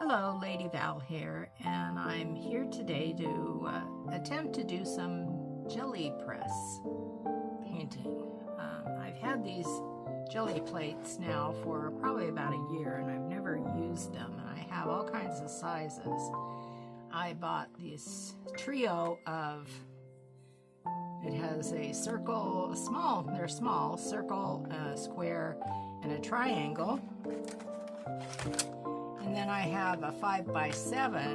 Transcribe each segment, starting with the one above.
Hello, Lady Val here, and I'm here today to attempt to do some jelly press painting. I've had these jelly plates now for probably about a year, and I've never used them, and I have all kinds of sizes. I bought this trio of, it has a circle, they're small, circle, a square, and a triangle. And then I have a 5x7,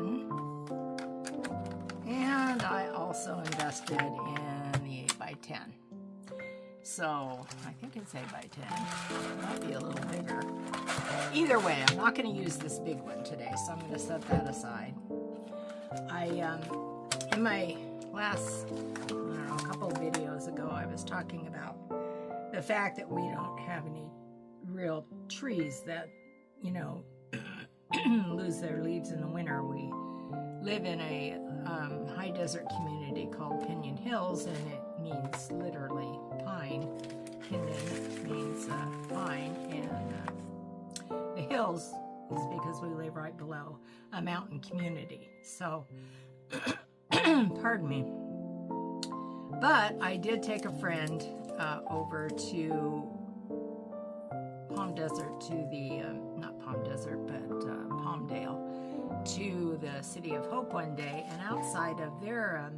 and I also invested in the 8x10. So I think it's 8x10. It might be a little bigger. Either way, I'm not going to use this big one today, so I'm going to set that aside. In my last, a couple of videos ago, I was talking about the fact that we don't have any real trees that, lose their leaves in the winter. We live in a high desert community called Pinyon Hills, and it means literally pine. Pinyon means pine, and the hills is because we live right below a mountain community. So, pardon me. But I did take a friend over to Palm Desert, to the, not Palm Desert, but Palmdale, to the City of Hope one day, and outside of their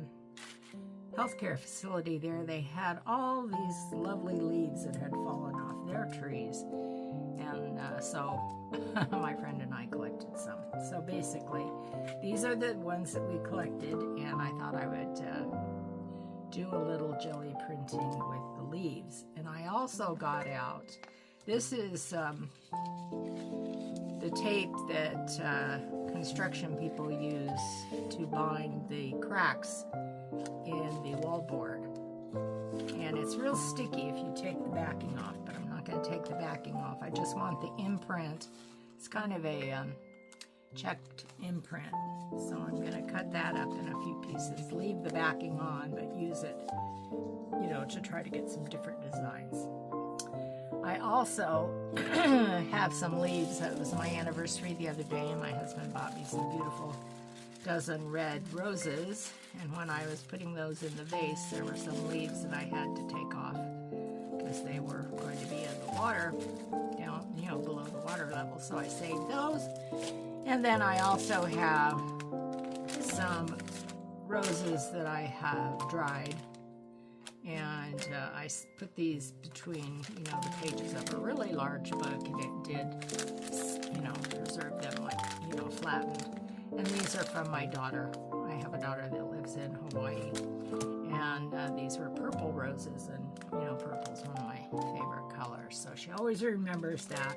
healthcare facility there, they had all these lovely leaves that had fallen off their trees, and so my friend and I collected some. So basically, these are the ones that we collected, and I thought I would do a little jelly printing with the leaves. And I also got out, this is the tape that construction people use to bind the cracks in the wallboard. And it's real sticky if you take the backing off, but I'm not going to take the backing off. I just want the imprint. It's kind of a checked imprint. So I'm going to cut that up in a few pieces, leave the backing on, but use it, to try to get some different designs. I also have some leaves. That was my anniversary the other day, and my husband bought me some beautiful dozen red roses, and when I was putting those in the vase, there were some leaves that I had to take off because they were going to be in the water, down, below the water level, so I saved those. And then I also have some roses that I have dried, and I put these between, the pages of a really large book, and it did, preserve them, flattened. And these are from my daughter. I have a daughter that lives in Hawaii, and these were purple roses, and, purple's one of my favorite colors, so she always remembers that.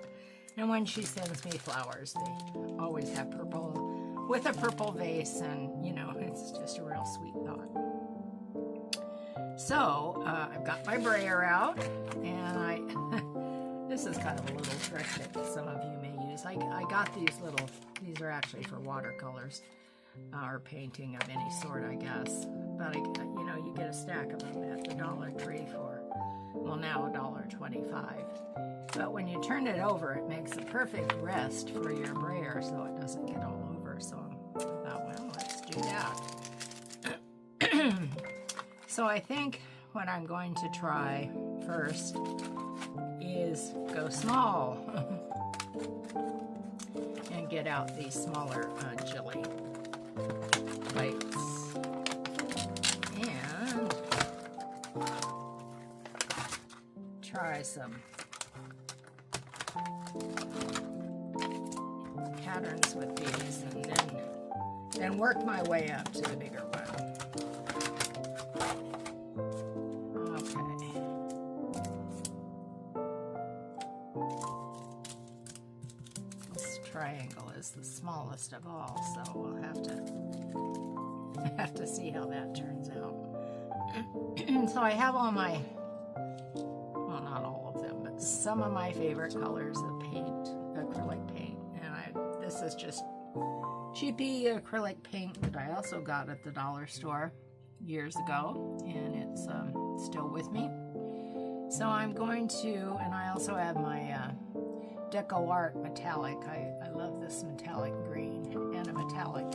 And when she sends me flowers, they always have purple, with a purple vase, and, it's just a real sweet thought. So, I've got my brayer out, and this is kind of a little trick that some of you may use. I got these these are actually for watercolors, or painting of any sort, I guess. But, you get a stack of them at the Dollar Tree for, well, now $1.25. But when you turn it over, it makes a perfect rest for your brayer so it doesn't get all over. So I thought, well, let's do that. So I think what I'm going to try first is go small and get out these smaller jelly plates. And try some patterns with these, and then work my way up to the bigger one. Okay. This triangle is the smallest of all, so we'll have to see how that turns out. So I have all my, well, not all of them, but some of my favorite colors of paint, acrylic paint. And this is just cheapy acrylic paint that I also got at the dollar store years ago, and it's still with me. So I'm going to, and I also have my Deco Art metallic. I love this metallic green. metallic.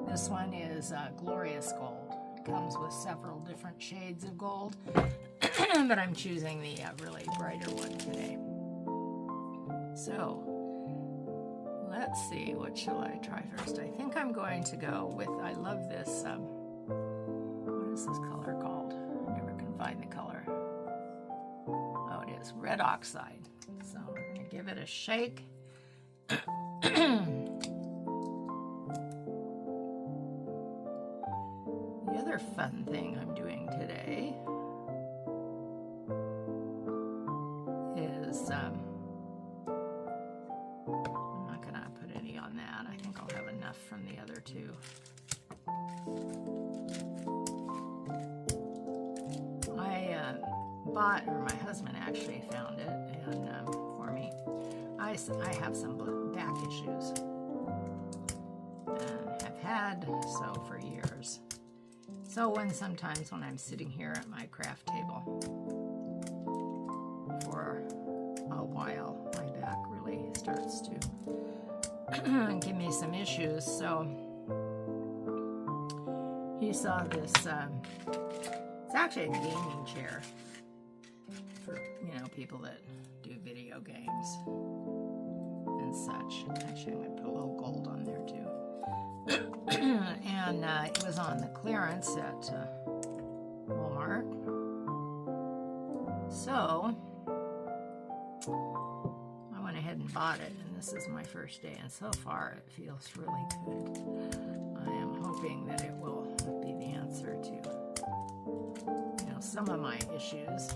This one is glorious gold. It comes with several different shades of gold, but I'm choosing the really brighter one today. So let's see, what shall I try first? I think I'm going to go with, I love this, what is this color called? I never can find the color. Oh, it is red oxide. So I'm going to give it a shake. The other fun thing I'm doing today is, I'm not going to put any on that. I think I'll have enough from the other two. I bought, or my husband actually found it and for me. I have some back issues and have had so for years. So sometimes when I'm sitting here at my craft table for a while, my back really starts to give me some issues. So he saw this, it's actually a gaming chair for, people that do video games and such. Actually, I'm going to put a little gold on there too. And it was on the clearance at Walmart. So I went ahead and bought it, and this is my first day, and so far it feels really good. I am hoping that it will be the answer to, some of my issues.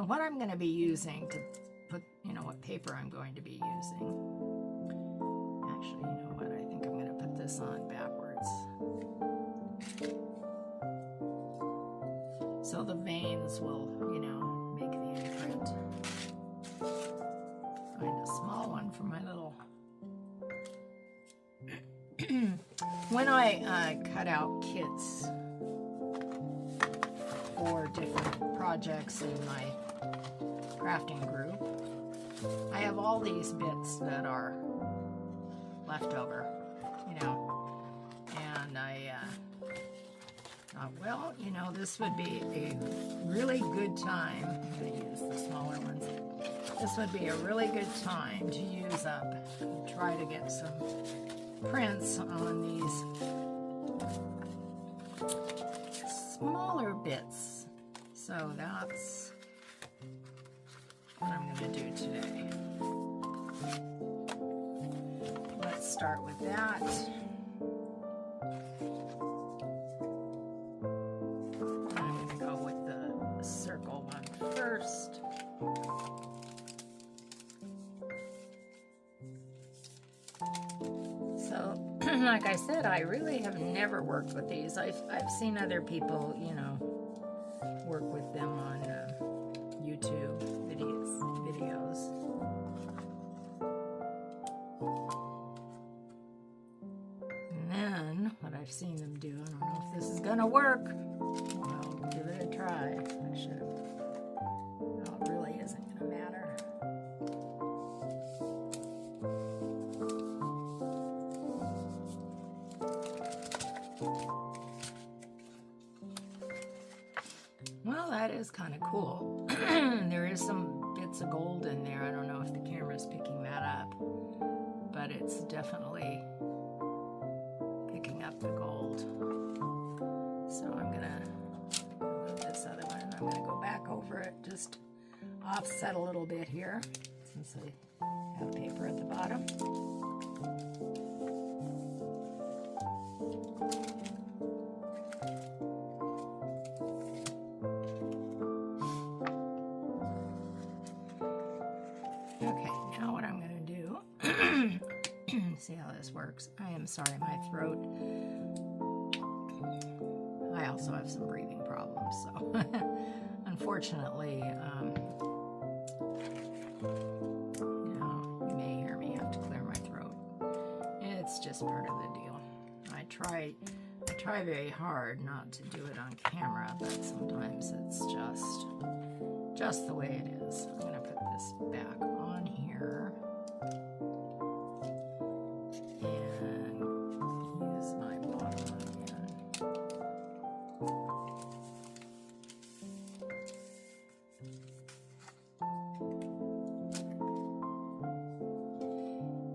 What I'm going to be using to put, what paper I'm going to be using. Actually, you know what? I think I'm going to put this on backwards. So the veins will, make the imprint. Find a small one for my little... When I cut out kits for different projects in my crafting group, I have all these bits that are left over, and I thought, well, this would be a really good time. I'm going to use the smaller ones. This would be a really good time to use up and try to get some prints on these smaller bits. So that's what I'm going to do today. Let's start with that. I'm going to go with the circle one first. So, like I said, I really have never worked with these. I've seen other people, work with them on YouTube videos. And then what I've seen them do, I don't know if this is gonna work. Well, give it a try. I should have. No, it really isn't gonna matter. Well, that is kind of cool. There is some bits of gold in there. I don't know if the camera's picking that up, but it's definitely picking up the gold. So I'm gonna move this other one. I'm gonna go back over it, just offset a little bit here, since I have paper at the bottom. See how this works. I am sorry, my throat. I also have some breathing problems, so unfortunately, you may hear me have to clear my throat. It's just part of the deal. I try very hard not to do it on camera, but sometimes it's just the way it is. I'm going to put this back on here and use my bottom again.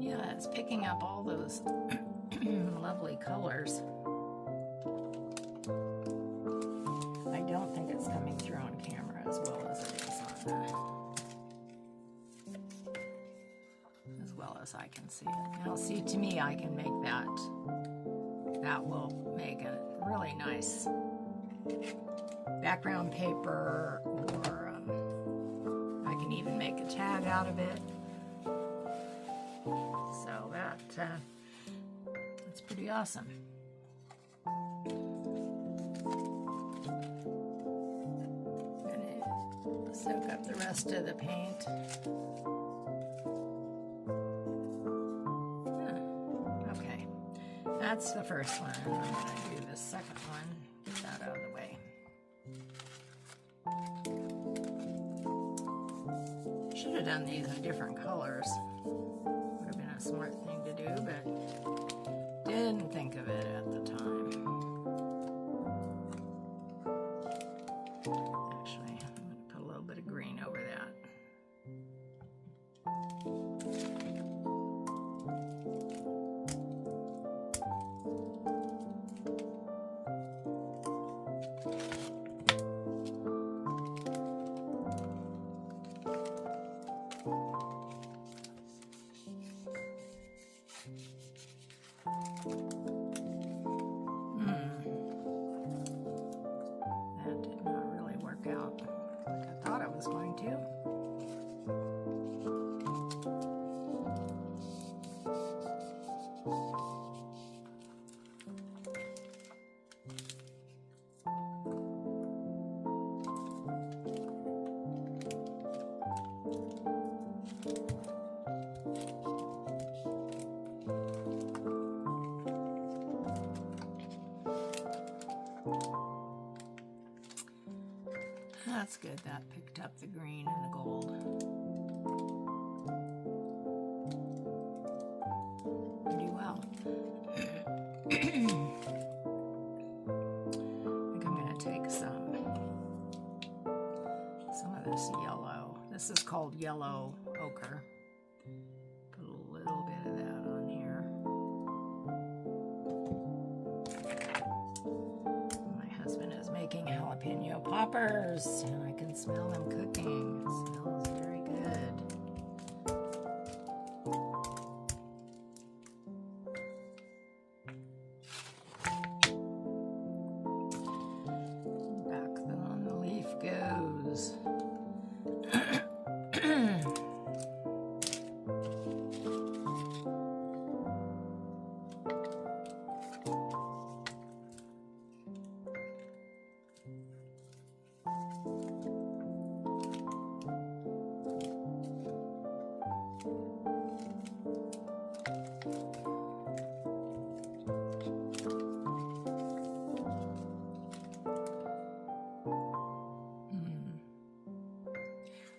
Yeah, it's picking up all those lovely colors. I don't think it's coming through on camera as well as it is on as well as I can see it. Now see, to me, I can make that. That will make a really nice background paper, or I can even make a tag out of it. So that's pretty awesome. Soak up the rest of the paint. Okay, that's the first one. I'm going to do the second one. Get that out of the way. Should have done these in different colors. Would have been a smart thing to do, but didn't think of it at the time. That did not really work out like I thought it was going to. That's good, that picked up the green and the gold. Pretty well. I think I'm going to take some of this yellow. This is called yellow ochre. Put a little bit of that on here. My husband is making jalapeno poppers, and I can smell them cooking. It smells very good. Back on the leaf goes.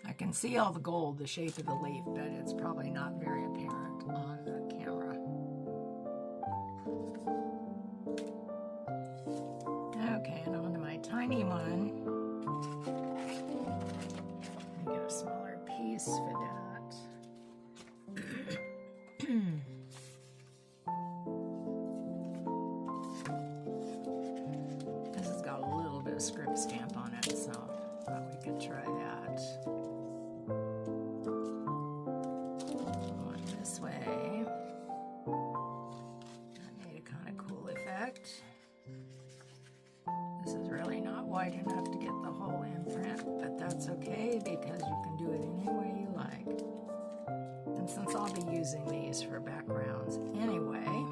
I can see all the gold, the shape of the leaf, but it's probably not very apparent on the camera. Okay, and on to my tiny one. Let me get a smaller piece for that. This has got a little bit of script stamp on it, so I thought we could try that. Going this way. That made a kind of cool effect. This is really not wide enough to get the whole imprint, but that's okay because you can do it any way you like. And since I'll be using these for backgrounds anyway,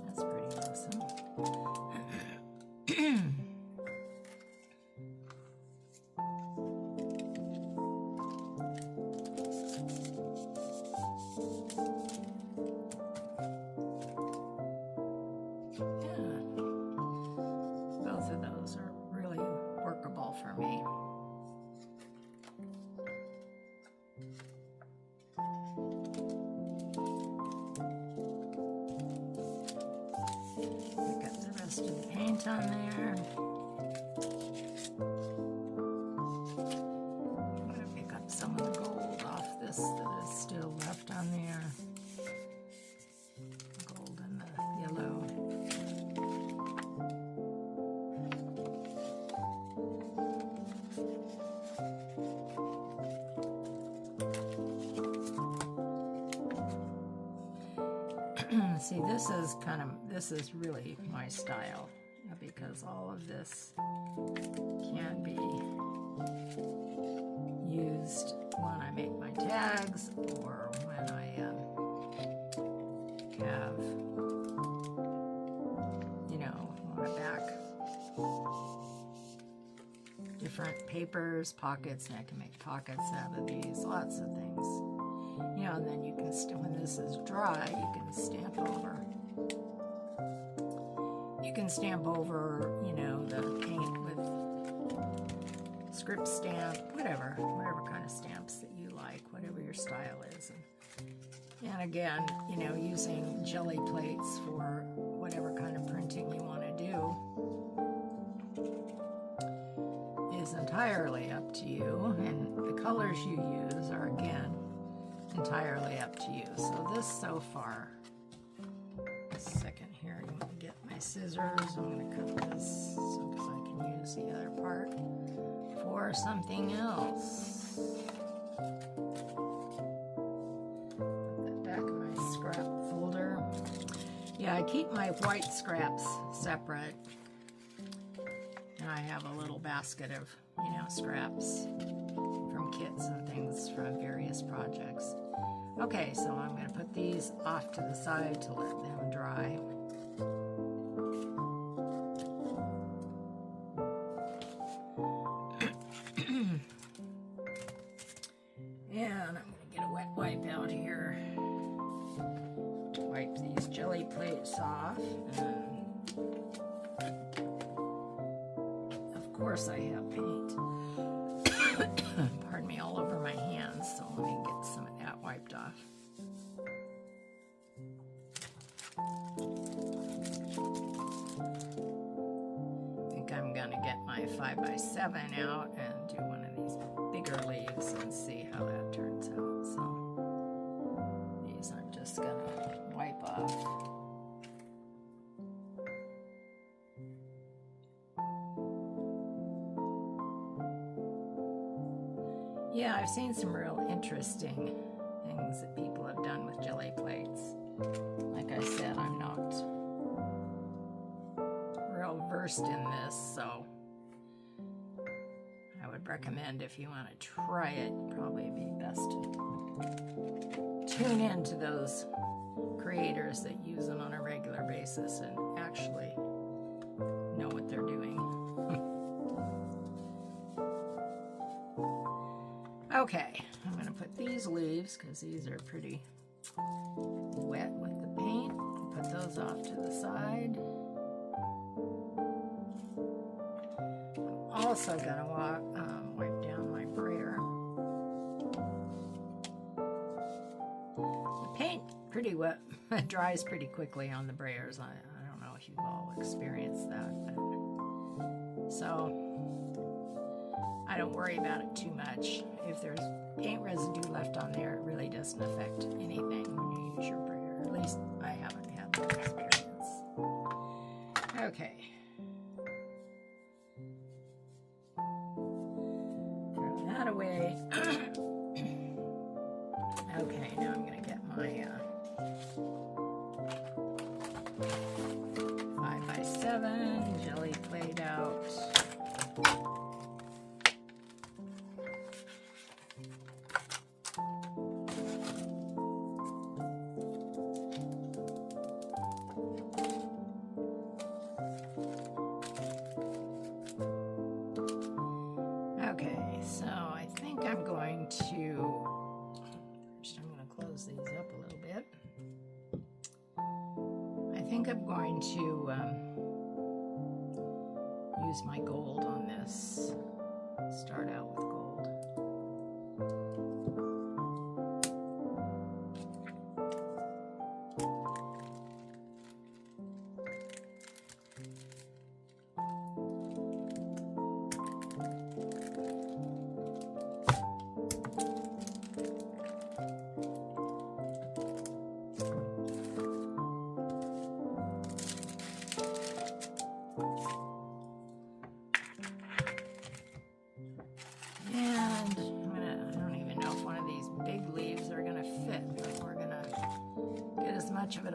that's pretty awesome. Yeah, both of those are really workable for me. rest of the paint on there. I'm going to pick up some of the gold off this that is still left on there. Gold and the yellow. See, this is really my style, because all of this can be used when I make my tags or when I have, you know, want to back different papers, pockets, and I can make pockets out of these, lots of things. You know, and then you can, when this is dry, you can stamp over. You can stamp over, you know, the paint with script stamp, whatever kind of stamps that you like, whatever your style is. And again, you know, using jelly plates for whatever kind of printing you want to do is entirely up to you, and the colors you use are, again, entirely up to you. So this so far, a second here, I'm going to get my scissors. I'm going to cut this so I can use the other part for something else. Put that back in my scrap folder. Yeah, I keep my white scraps separate, and I have a little basket of, you know, scraps from kits and things from various projects. Okay, so I'm going to put these off to the side to let them dry. And I'm going to get a wet wipe out here to wipe these jelly plates off. And of course I have paint. Pardon me, all over my hands, so let me get some of that wiped off. I think I'm going to get my 5x7 out and do one of these bigger leaves and see how that turns out. So these I'm just going to wipe off. Yeah, I've seen some real interesting things that people have done with jelly plates. Like I said, I'm not real versed in this, so I would recommend, if you want to try it, probably be best to tune in to those creators that use them on a regular basis and actually know what they're doing. Okay, I'm going to put these leaves, because these are pretty wet with the paint. Put those off to the side. I'm also going to wipe down my brayer. The paint pretty wet. It dries pretty quickly on the brayers. I don't know if you've all experienced that. So I don't worry about it too much. If there's paint residue left on there, it really doesn't affect anything when you use your brayer. At least I haven't had that experience. Okay. Throw that away. Okay, now I'm going to get my 5x7 jelly plate out. I'm going to use my gold on this. Start out with gold.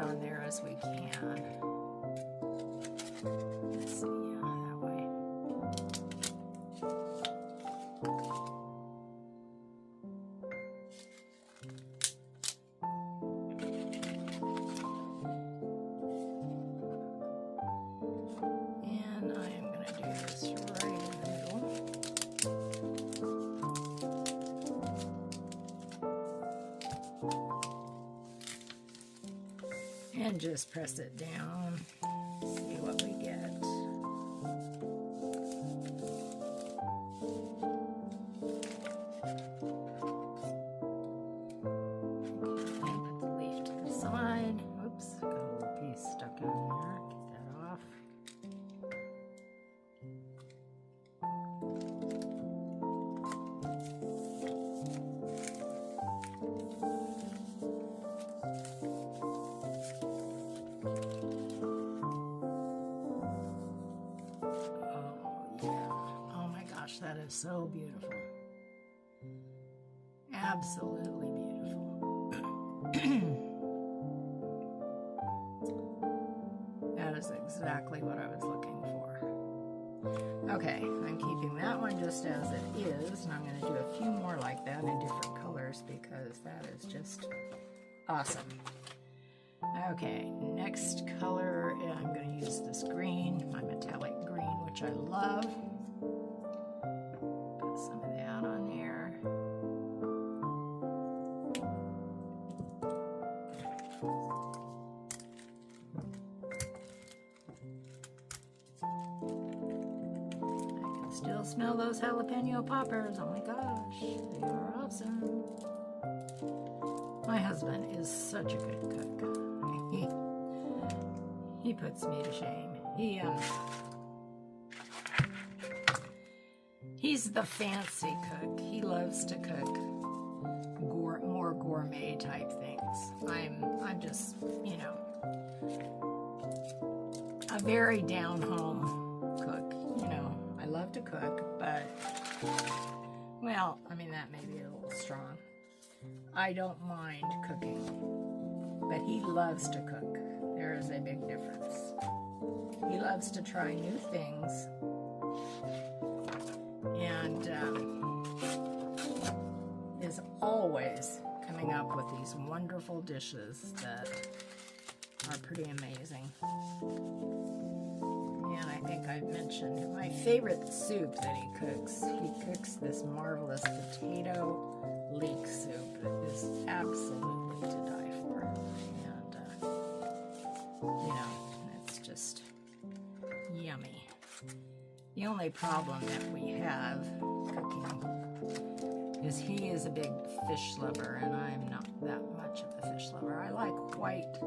on there as we can. Let's see, yeah, that way. And I am going to do this right in the middle. And just press it down, see what we get. Okay, put the leaf to the side. Oops, got a little piece stuck in there. Get that off. That is so beautiful. Absolutely beautiful. That is exactly what I was looking for. Okay, I'm keeping that one just as it is, and I'm going to do a few more like that in different colors because that is just awesome. Okay, next color, I'm going to use this green, my metallic green, which I love. Some of that on there. I can still smell those jalapeno poppers. Oh my gosh, they are awesome. My husband is such a good cook. He puts me to shame. He's the fancy cook. He loves to cook more gourmet type things. I'm just, you know, a very down home cook. You know, I love to cook, but, well, I mean, that may be a little strong. I don't mind cooking, but he loves to cook. There is a big difference. He loves to try new things. And is always coming up with these wonderful dishes that are pretty amazing. And I think I've mentioned my favorite soup that he cooks. He cooks this marvelous potato leek soup that is absolutely to die for. And, you know, it's just yummy. The only problem that we have cooking is he is a big fish lover, and I'm not that much of a fish lover. I like white,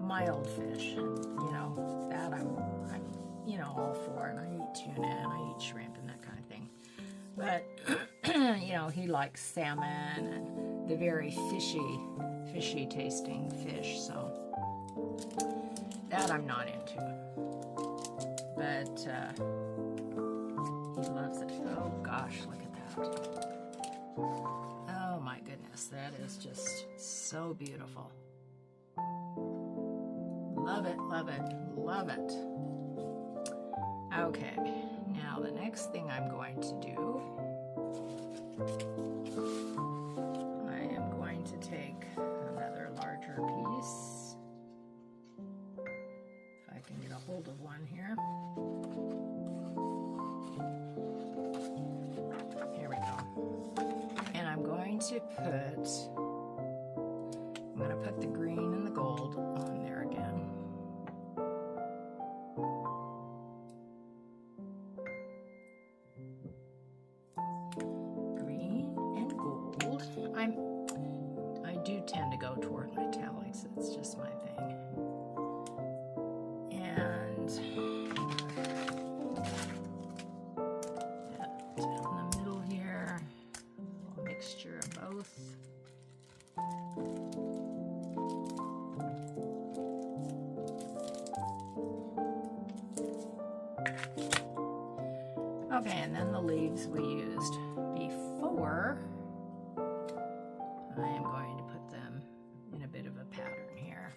mild fish, and you know that I'm you know all for, and I eat tuna and I eat shrimp and that kind of thing. But you know, he likes salmon and the very fishy tasting fish, so that I'm not into. But he loves it. Oh gosh, look at that. Oh my goodness, that is just so beautiful. Love it, love it, love it. Okay, now the next thing I'm going to do, I am going to take another larger piece. If I can get a hold of one here. Here we go. And I'm going to put the green and the gold on there again. Green and gold. I do tend to go toward metallics. It's just my thing. And in the middle here, a little mixture of both. Okay, and then the leaves we used before, I am going to put them in a bit of a pattern here.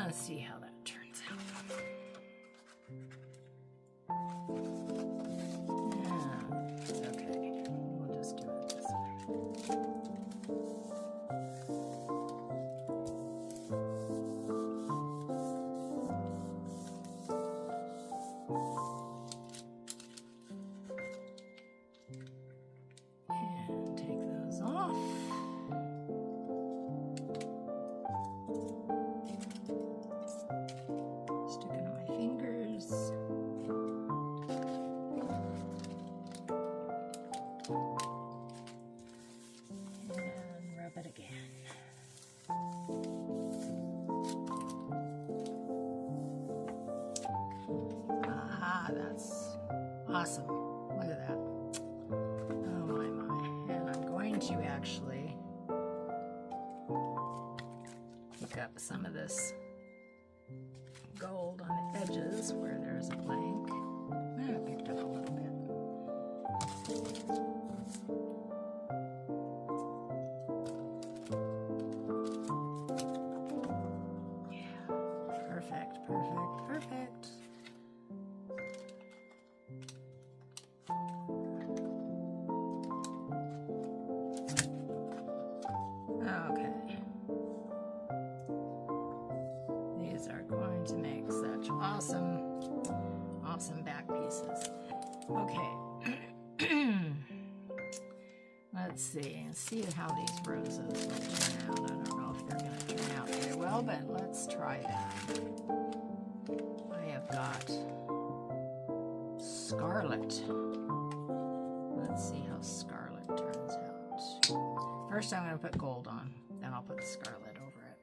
Let's see how that turns out. Yeah, it's okay. We'll just do it this way. And take those off. Stick it on my fingers. And rub it again. Aha, that's awesome. Look at that. Oh my. And I'm going to actually pick up some of this gold on the edges where there's a blank. I picked up a little bit. Yeah, perfect, perfect, perfect. Okay. These are going to make such awesome back pieces. Okay. Let's see how these roses will turn out. I don't know if they're going to turn out very well, but let's try that. I have got scarlet. Let's see how scarlet turns out. First I'm going to put gold on, then I'll put the scarlet over it.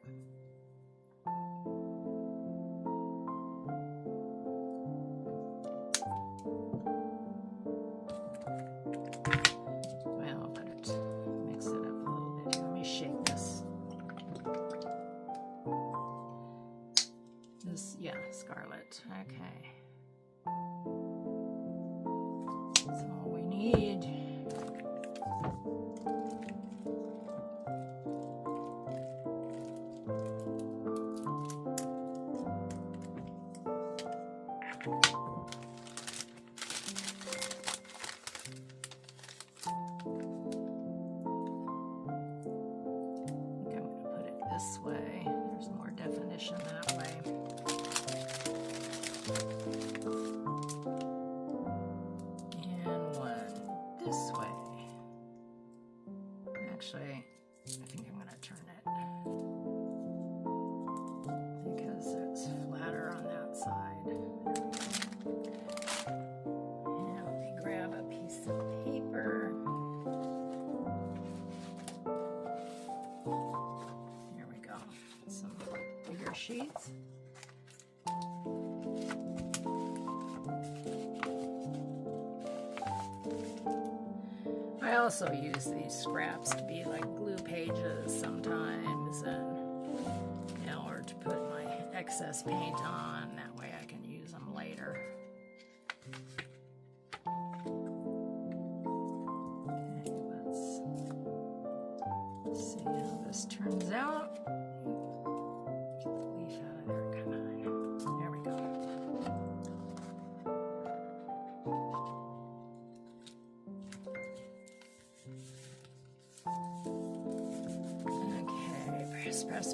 Well, I'll put it, mix it up a little bit here. Let me shake this. Yeah, scarlet. Okay. That's all we need. This way. There's more definition that way. And one this way. Actually, I think I'm going to turn it because it's flatter on that side. There we go. And let me grab a piece of paper. Some bigger sheets. I also use these scraps to be like glue pages sometimes, and or to put my excess paint on. That way I can use them later. Okay, let's see how this turns out.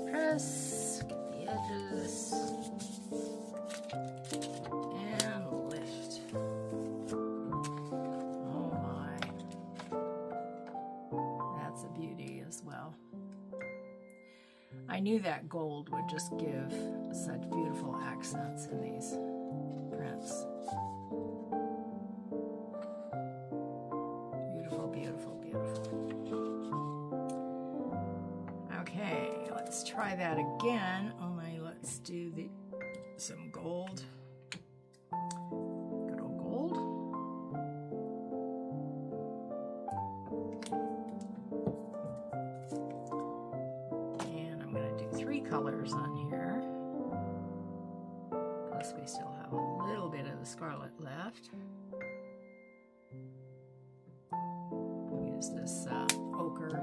Press, get the edges, and lift. Oh my, that's a beauty as well. I knew that gold would just give such beautiful accents in these prints. Beautiful, beautiful, beautiful. Okay, let's try that again, only let's do some gold. Good old gold. And I'm going to do 3 colors on here. Plus we still have a little bit of the scarlet left. Use this ochre.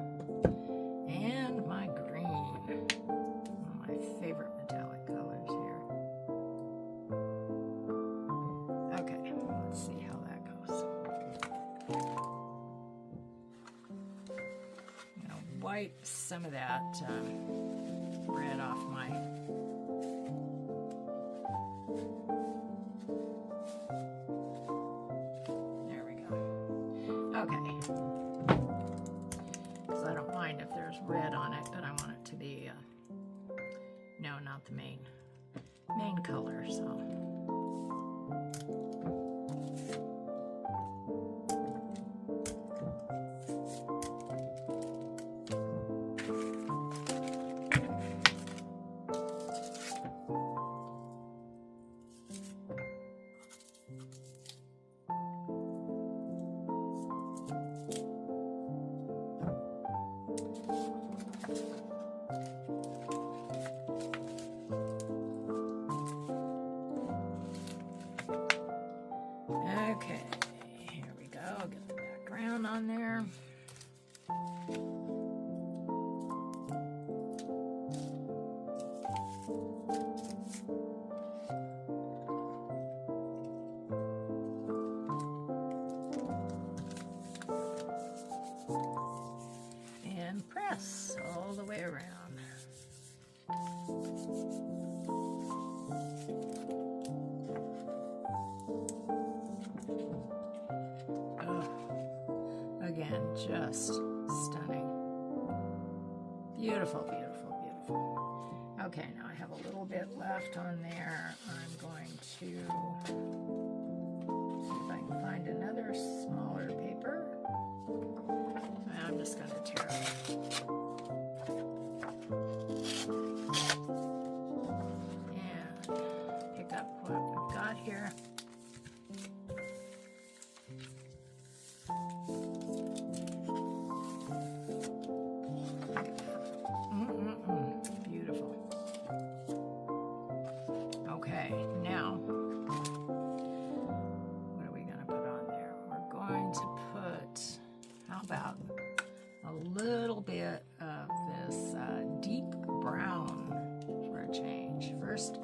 And my green, one of my favorite metallic colors. wipe some of that red off my... There we go. Okay. Because I don't mind if there's red on it, but I want it to be, no, not the main color, so... Okay, here we go. I'll get the background on there. And press all the way around. Again, just stunning. Beautiful, beautiful, beautiful. Okay, now I have a little bit left on there. I'm going to see if I can find another smaller paper. I'm just going to tear it. And pick up what we've got here. Okay, now, what are we going to put on there? We're going to put, how about a little bit of this deep brown for a change. First,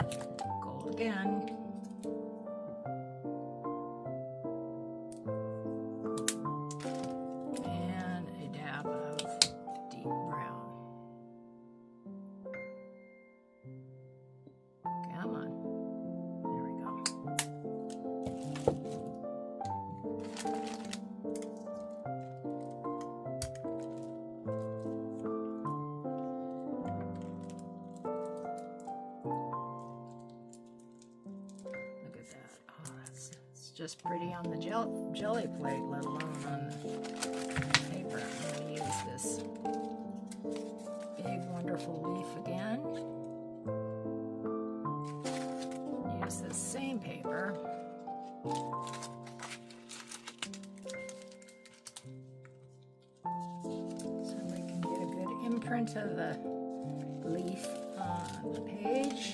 gold again. And a dab of deep brown. Come on. Just pretty on the jelly plate, let alone on the paper. I'm going to use this big wonderful leaf again. Use this same paper. So we can get a good imprint of the leaf on the page.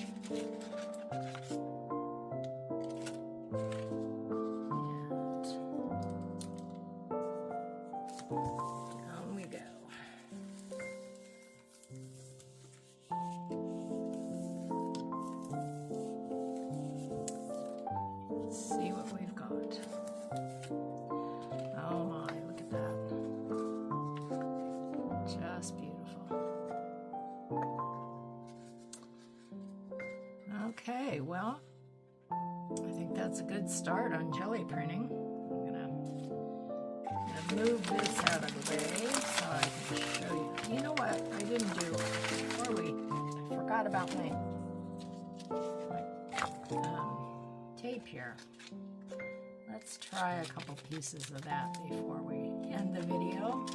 See what we've got. Oh my, look at that. Just beautiful. Okay, well, I think that's a good start on jelly printing. I'm gonna move this out of the way so I can show you. You know what I didn't do before I forgot about my tape here. Let's try a couple pieces of that before we end the video.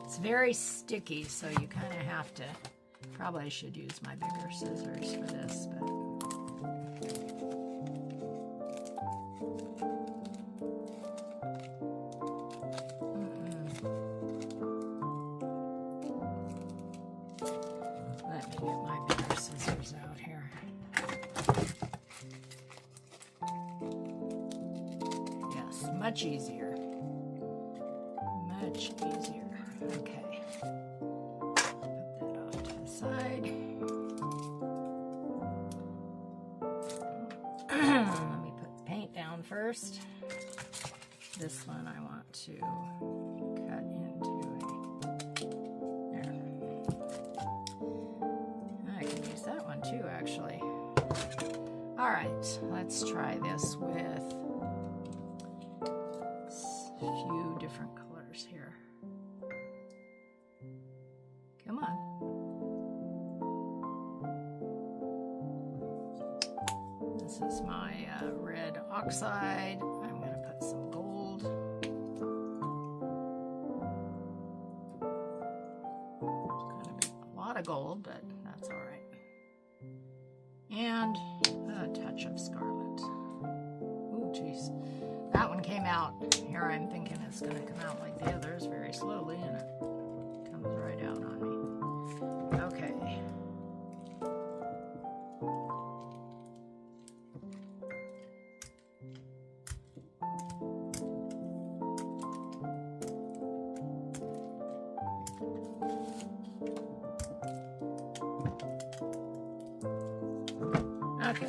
It's very sticky, so you kind of have to, probably I should use my bigger scissors for this, but let me get my bigger scissors out here. Yes, much easier. Much easier. Okay. Put that off to the side. one first. This one I want to cut into there. I can use that one too, actually. All right, let's try this with a few different colors here. Come on. This is my red oxide. I'm going to put some gold. It's going to be a lot of gold, but that's all right. And a touch of scarlet. Oh, jeez. That one came out. Here I'm thinking it's going to come out like the others very slowly, and it comes right out on me. Okay. Okay.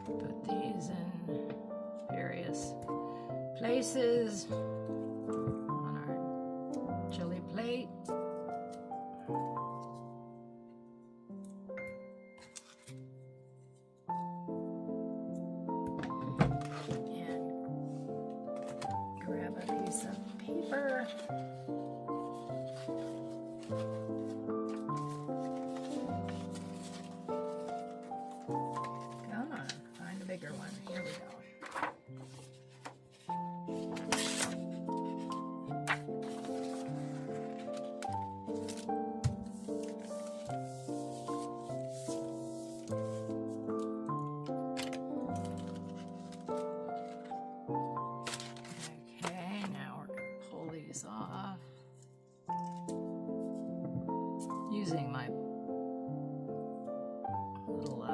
Put these in various places on our chili plate. Grab a piece of paper. Come on, find a bigger one. Here we go. Off using my little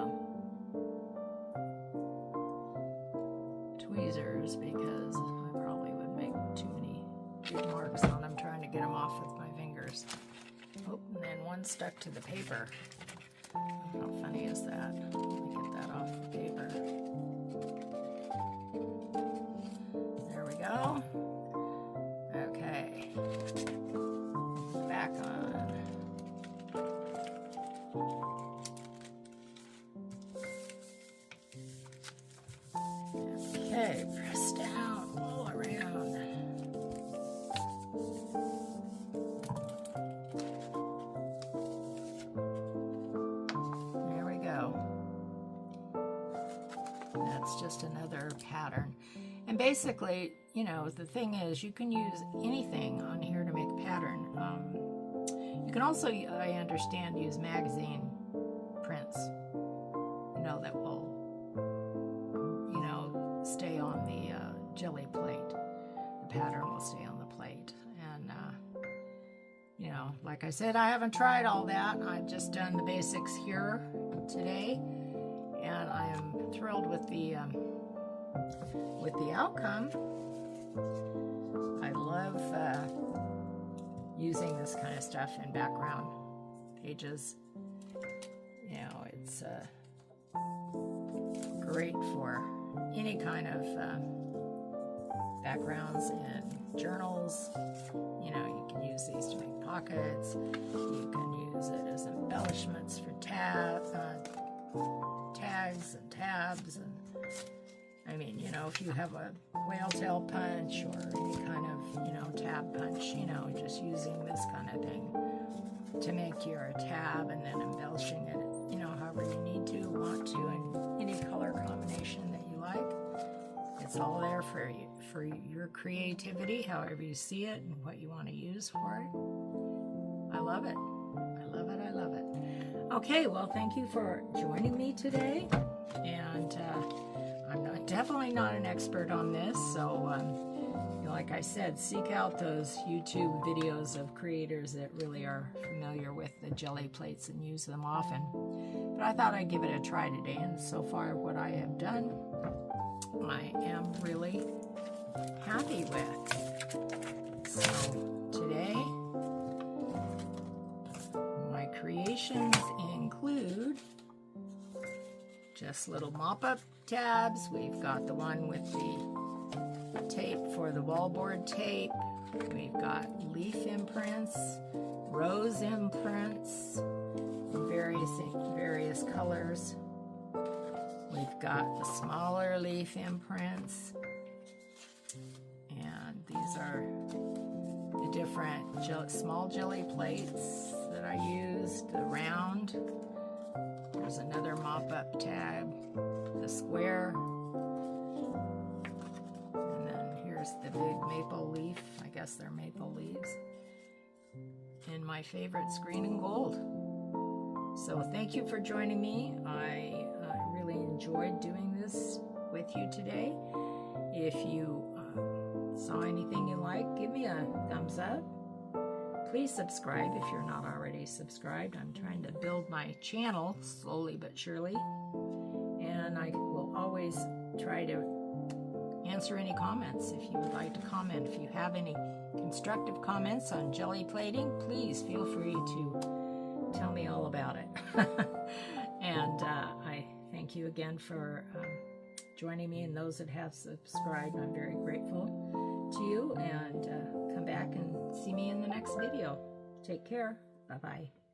tweezers, because I probably would make too many big marks on them trying to get them off with my fingers. Oh, and then one stuck to the paper. How funny is that? Let me get that off the paper. There we go. Okay, back on. Okay, press down all around. There we go. That's just another pattern. And basically, you know, the thing is, you can use anything on here to make a pattern. You can also, I understand, use magazine prints, you know, that will, you know, stay on the jelly plate. The pattern will stay on the plate. And, you know, like I said, I haven't tried all that. I've just done the basics here today. And I am thrilled with the outcome. I love using this kind of stuff in background pages. You know, it's great for any kind of backgrounds in journals. You know, you can use these to make pockets. You can use it as embellishments for tags and tabs, and I mean, you know, if you have a whale tail punch or any kind of, you know, tab punch, you know, just using this kind of thing to make your tab and then embellishing it, you know, however you need to, want to, and any color combination that you like. It's all there for you, for your creativity, however you see it and what you want to use for it. I love it. I love it. I love it. Okay, well, thank you for joining me today. And I'm definitely not an expert on this, so you know, like I said, seek out those YouTube videos of creators that really are familiar with the jelly plates and use them often. But I thought I'd give it a try today, and so far what I have done, I am really happy with. So today, my creations include just little mop-up tabs. We've got the one with the tape for the wallboard tape. We've got leaf imprints, rose imprints, various colors. We've got the smaller leaf imprints, and these are the different small jelly plates that I used, the round. There's another mop-up tab, the square, and then here's the big maple leaf. I guess they're maple leaves. And my favorite's green and gold. So thank you for joining me. I really enjoyed doing this with you today. If you saw anything you like, give me a thumbs up. Please subscribe if you're not already subscribed. I'm trying to build my channel slowly but surely. And I will always try to answer any comments if you would like to comment. If you have any constructive comments on jelly plating, please feel free to tell me all about it. And I thank you again for joining me, and those that have subscribed, I'm very grateful to you, and come back and see me in the next video. Take care. Bye-bye.